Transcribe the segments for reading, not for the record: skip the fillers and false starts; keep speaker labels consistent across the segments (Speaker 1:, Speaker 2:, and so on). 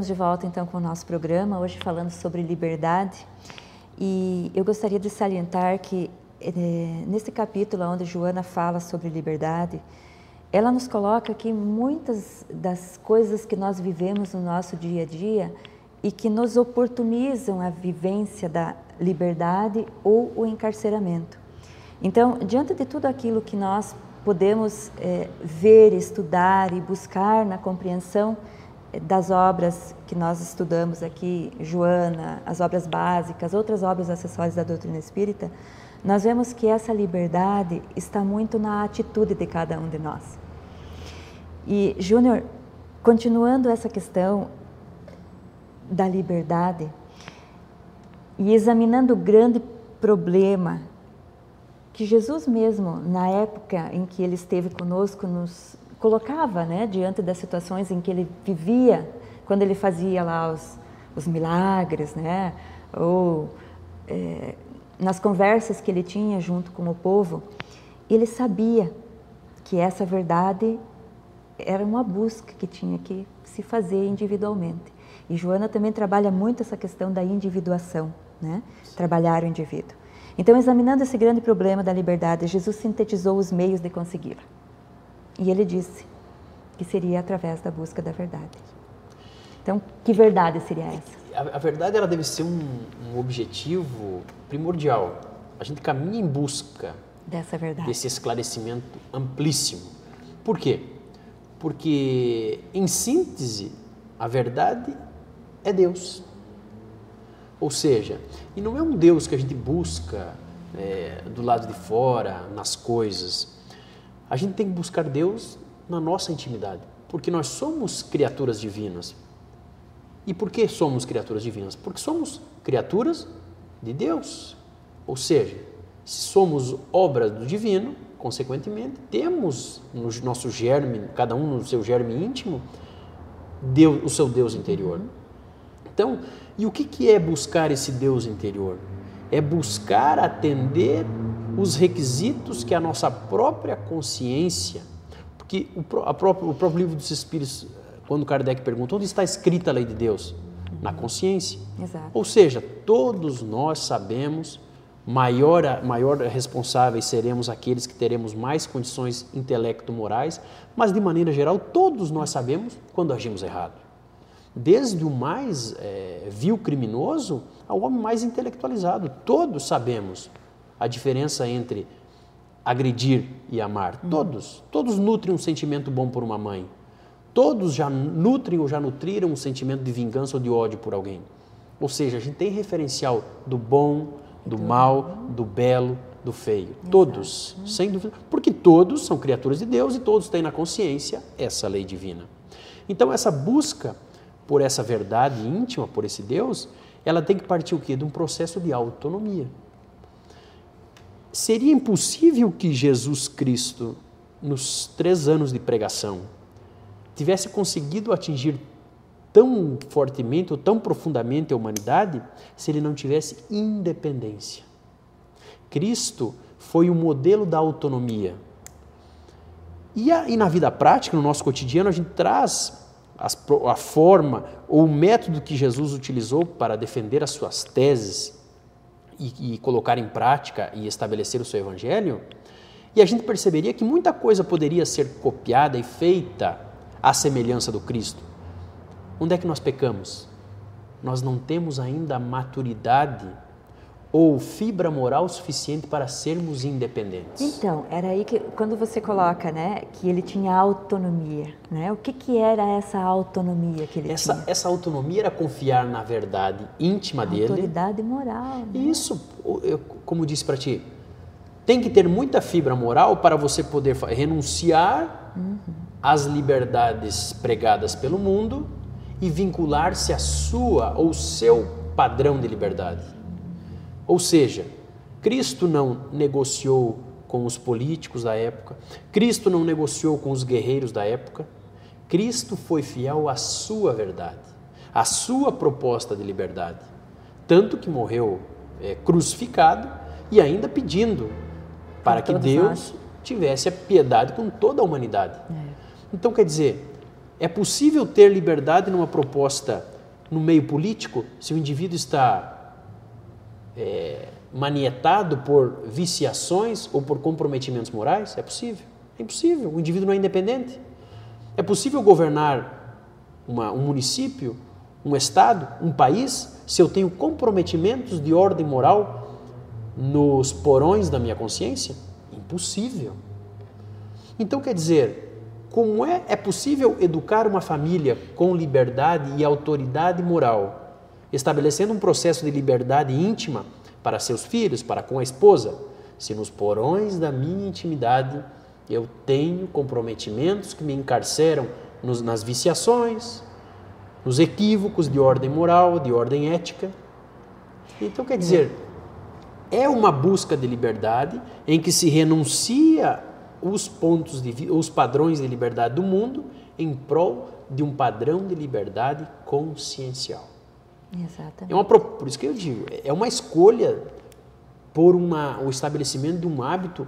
Speaker 1: estamos de volta então com o nosso programa, hoje falando sobre liberdade. E eu gostaria de salientar que nesse capítulo onde Joana fala sobre liberdade, ela nos coloca aqui muitas das coisas que nós vivemos no nosso dia a dia e que nos oportunizam a vivência da liberdade ou o encarceramento. Então, diante de tudo aquilo que nós podemos ver, estudar e buscar na compreensão das obras que nós estudamos aqui, Joana, as obras básicas, outras obras acessórias da doutrina espírita, nós vemos que essa liberdade está muito na atitude de cada um de nós. E, Júnior, continuando essa questão da liberdade e examinando o grande problema que Jesus mesmo, na época em que ele esteve conosco, nos colocava, né, diante das situações em que ele vivia, quando ele fazia lá os milagres, né, ou nas conversas que ele tinha junto com o povo, ele sabia que essa verdade era uma busca que tinha que se fazer individualmente. E Joana também trabalha muito essa questão da individuação, né, trabalhar o indivíduo. Então, examinando esse grande problema da liberdade, Jesus sintetizou os meios de consegui-la. E ele disse que seria através da busca da verdade. Então, que verdade seria essa?
Speaker 2: A verdade ela deve ser um objetivo primordial. A gente caminha em busca
Speaker 1: dessa verdade,
Speaker 2: desse esclarecimento amplíssimo. Por quê? Porque, em síntese, a verdade é Deus. Ou seja, e não é um Deus que a gente busca do lado de fora, nas coisas. A gente tem que buscar Deus na nossa intimidade, porque nós somos criaturas divinas. E por que somos criaturas divinas? Porque somos criaturas de Deus. Ou seja, se somos obra do divino, consequentemente, temos no nosso germe, cada um no seu germe íntimo, Deus, o seu Deus interior. Então, e o que é buscar esse Deus interior? É buscar atender os requisitos que a nossa própria consciência, porque o próprio livro dos Espíritos, quando Kardec pergunta, onde está escrita a lei de Deus? Na consciência.
Speaker 1: Exato.
Speaker 2: Ou seja, todos nós sabemos, maior responsáveis seremos aqueles que teremos mais condições intelecto-morais, mas de maneira geral, todos nós sabemos quando agimos errado. Desde o mais vil criminoso ao homem mais intelectualizado. Todos sabemos a diferença entre agredir e amar. Todos nutrem um sentimento bom por uma mãe. Todos já nutrem ou já nutriram um sentimento de vingança ou de ódio por alguém. Ou seja, a gente tem referencial do bom, do mal, do belo, do feio. Todos, sem dúvida. Porque todos são criaturas de Deus e todos têm na consciência essa lei divina. Então, essa busca por essa verdade íntima, por esse Deus, ela tem que partir o quê? De um processo de autonomia. Seria impossível que Jesus Cristo, nos 3 anos de pregação, tivesse conseguido atingir tão fortemente ou tão profundamente a humanidade se ele não tivesse independência. Cristo foi o modelo da autonomia. E na vida prática, no nosso cotidiano, a gente traz a forma ou o método que Jesus utilizou para defender as suas teses e colocar em prática e estabelecer o seu evangelho, e a gente perceberia que muita coisa poderia ser copiada e feita à semelhança do Cristo. Onde é que nós pecamos? Nós não temos ainda a maturidade ou fibra moral suficiente para sermos independentes.
Speaker 1: Então, era aí que, quando você coloca, né, que ele tinha autonomia, né? O que era essa autonomia que ele tinha?
Speaker 2: Essa autonomia era confiar na verdade íntima dele.
Speaker 1: Autoridade moral. Né?
Speaker 2: Isso, como disse para ti, tem que ter muita fibra moral para você poder renunciar às liberdades pregadas pelo mundo e vincular-se à sua ou seu padrão de liberdade. Ou seja, Cristo não negociou com os políticos da época, Cristo não negociou com os guerreiros da época, Cristo foi fiel à sua verdade, à sua proposta de liberdade, tanto que morreu crucificado e ainda pedindo para que Deus tivesse a piedade com toda a humanidade. Então, quer dizer, É possível ter liberdade numa proposta no meio político se o indivíduo está manietado por viciações ou por comprometimentos morais? É possível? É impossível. O indivíduo não é independente. É possível governar um município, um estado, um país, se eu tenho comprometimentos de ordem moral nos porões da minha consciência? Impossível. Então, quer dizer, como é possível educar uma família com liberdade e autoridade moral, estabelecendo um processo de liberdade íntima para seus filhos, para com a esposa, se nos porões da minha intimidade eu tenho comprometimentos que me encarceram nas viciações, nos equívocos de ordem moral, de ordem ética? Então, quer dizer, é uma busca de liberdade em que se renuncia os padrões de liberdade do mundo em prol de um padrão de liberdade consciencial.
Speaker 1: Exatamente.
Speaker 2: Por isso que eu digo, é uma escolha por o estabelecimento de um hábito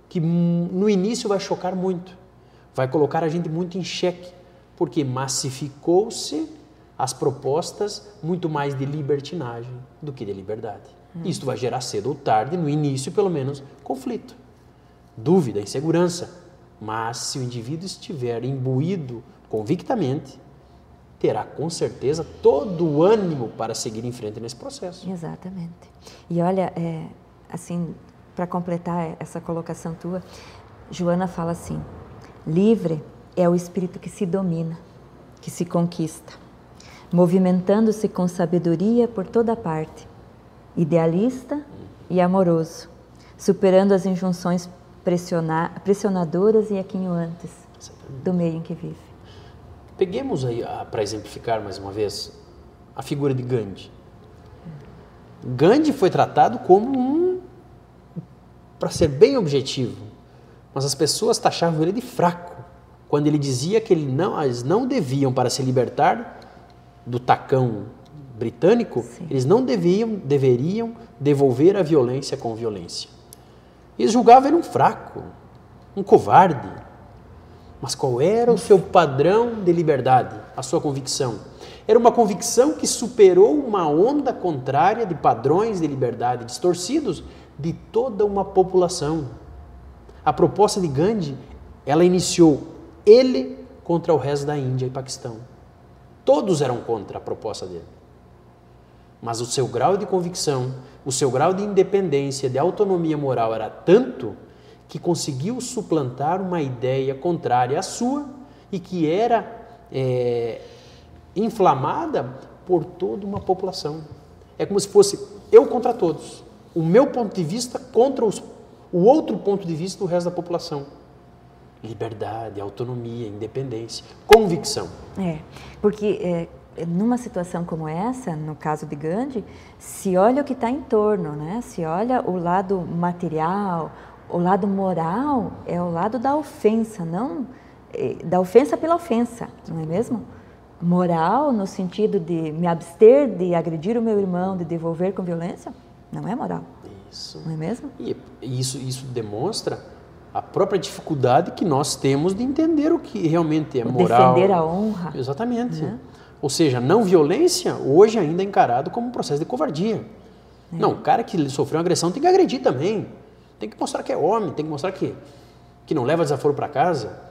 Speaker 2: que no início vai chocar muito, vai colocar a gente muito em xeque, porque massificou-se as propostas muito mais de libertinagem do que de liberdade. Isso vai gerar cedo ou tarde, no início pelo menos, conflito, dúvida, insegurança. Mas se o indivíduo estiver imbuído convictamente, terá com certeza todo o ânimo para seguir em frente nesse processo.
Speaker 1: Exatamente. E olha, assim, para completar essa colocação tua, Joana fala assim: livre é o espírito que se domina, que se conquista, movimentando-se com sabedoria por toda parte, idealista e amoroso, superando as injunções pressionadoras e aquinhoantes do meio em que vive.
Speaker 2: Peguemos aí, para exemplificar mais uma vez, a figura de Gandhi. Gandhi foi tratado como para ser bem objetivo, mas as pessoas taxavam ele de fraco, quando ele dizia que eles não deviam, para se libertar do tacão britânico, sim, eles não deveriam devolver a violência com violência. Eles julgavam ele um fraco, um covarde. Mas qual era o seu padrão de liberdade, a sua convicção? Era uma convicção que superou uma onda contrária de padrões de liberdade distorcidos de toda uma população. A proposta de Gandhi, ela iniciou ele contra o resto da Índia e Paquistão. Todos eram contra a proposta dele. Mas o seu grau de convicção, o seu grau de independência, de autonomia moral era tanto que conseguiu suplantar uma ideia contrária à sua e que era inflamada por toda uma população. É como se fosse eu contra todos. O meu ponto de vista contra o outro ponto de vista do resto da população. Liberdade, autonomia, independência, convicção.
Speaker 1: Porque numa situação como essa, no caso de Gandhi, se olha o que está em torno, né? Se olha o lado material, o lado moral é o lado da ofensa, não da ofensa pela ofensa, não é mesmo? Moral no sentido de me abster de agredir o meu irmão, de devolver com violência, não é moral.
Speaker 2: Isso.
Speaker 1: Não é mesmo?
Speaker 2: E isso demonstra a própria dificuldade que nós temos de entender o que realmente é moral.
Speaker 1: Defender a honra.
Speaker 2: Exatamente. Né? Ou seja, não violência hoje ainda é encarado como um processo de covardia. Não, o cara que sofreu uma agressão tem que agredir também. Tem que mostrar que é homem, tem que mostrar que não leva desaforo para casa.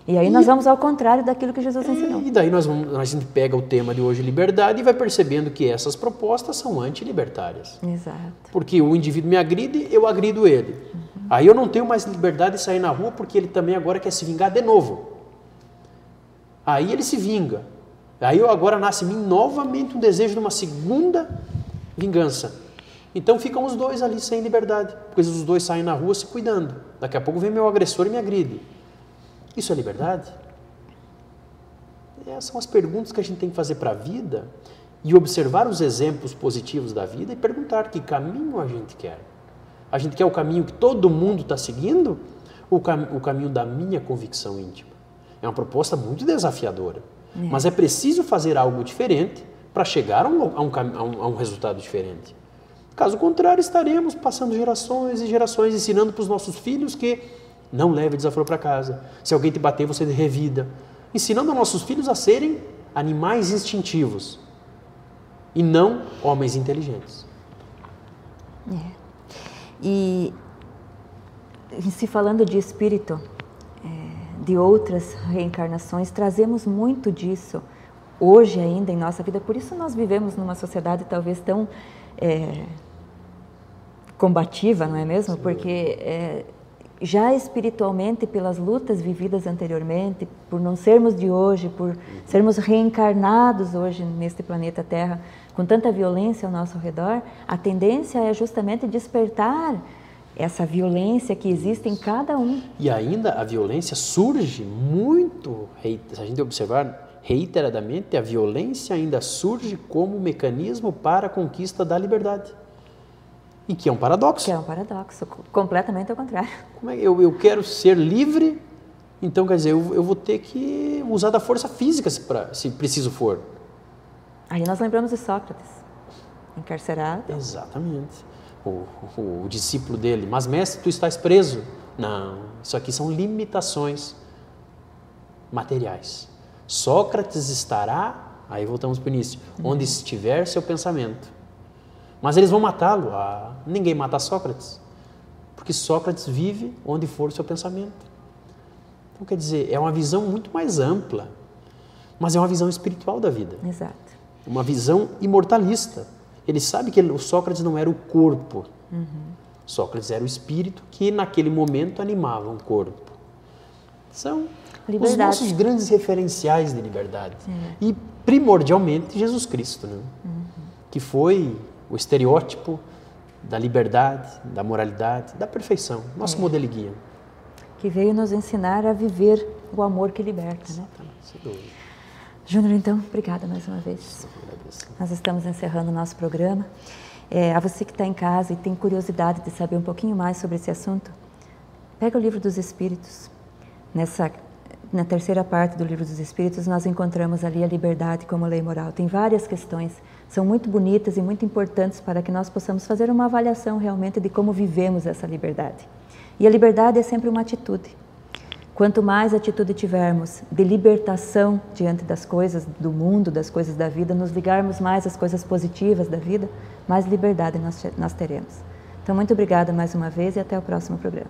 Speaker 1: E aí nós vamos ao contrário daquilo que Jesus ensinou.
Speaker 2: E daí a gente pega o tema de hoje, liberdade, e vai percebendo que essas propostas são antilibertárias.
Speaker 1: Exato.
Speaker 2: Porque o indivíduo me agride, eu agrido ele. Aí eu não tenho mais liberdade de sair na rua porque ele também agora quer se vingar de novo. Aí ele se vinga. Aí agora nasce em mim novamente um desejo de uma segunda vingança. Então ficam os dois ali sem liberdade, porque os dois saem na rua se cuidando. Daqui a pouco vem meu agressor e me agride. Isso é liberdade? Essas são as perguntas que a gente tem que fazer para a vida e observar os exemplos positivos da vida e perguntar que caminho a gente quer. A gente quer o caminho que todo mundo está seguindo ou o caminho da minha convicção íntima? É uma proposta muito desafiadora, mas é preciso fazer algo diferente para chegar a um resultado diferente. Caso contrário, estaremos passando gerações e gerações ensinando para os nossos filhos que não leve desaforo para casa. Se alguém te bater, você revida. ensinando nossos filhos a serem animais instintivos e não homens inteligentes.
Speaker 1: E se falando de espírito, de outras reencarnações, trazemos muito disso hoje ainda em nossa vida. Por isso nós vivemos numa sociedade talvez tão combativa, não é mesmo? Porque já espiritualmente, pelas lutas vividas anteriormente, por não sermos de hoje, por sermos reencarnados hoje neste planeta Terra, com tanta violência ao nosso redor, a tendência é justamente despertar essa violência que existe em cada um.
Speaker 2: E ainda a violência surge muito, se a gente observar reiteradamente, a violência ainda surge como mecanismo para a conquista da liberdade. E que é um paradoxo.
Speaker 1: Que é um paradoxo, completamente ao contrário.
Speaker 2: Como é que eu quero ser livre, então quer dizer, eu vou ter que usar da força física se preciso for.
Speaker 1: Aí nós lembramos de Sócrates, encarcerado.
Speaker 2: Exatamente. O discípulo dele, mas mestre, tu estás preso. Não, isso aqui são limitações materiais. Sócrates estará, aí voltamos para o início, onde estiver seu pensamento. Mas eles vão matá-lo. Ninguém mata Sócrates, porque Sócrates vive onde for o seu pensamento. Então, quer dizer, é uma visão muito mais ampla, mas é uma visão espiritual da vida.
Speaker 1: Exato.
Speaker 2: Uma visão imortalista. Ele sabe que o Sócrates não era o corpo. Sócrates era o espírito que naquele momento animava um corpo. São os nossos grandes referenciais de liberdade. E primordialmente Jesus Cristo, né? Que foi o estereótipo da liberdade, da moralidade, da perfeição, nosso modelo e guia.
Speaker 1: Que veio nos ensinar a viver o amor que liberta, né?
Speaker 2: Sem dúvida.
Speaker 1: Júnior, então, obrigada mais uma vez. Nós estamos encerrando o nosso programa. A você que está em casa e tem curiosidade de saber um pouquinho mais sobre esse assunto, pega o Livro dos Espíritos. Na terceira parte do Livro dos Espíritos, nós encontramos ali a liberdade como lei moral. Tem várias questões, são muito bonitas e muito importantes para que nós possamos fazer uma avaliação realmente de como vivemos essa liberdade. E a liberdade é sempre uma atitude. Quanto mais atitude tivermos de libertação diante das coisas do mundo, das coisas da vida, nos ligarmos mais às coisas positivas da vida, mais liberdade nós teremos. Então, muito obrigada mais uma vez e até o próximo programa.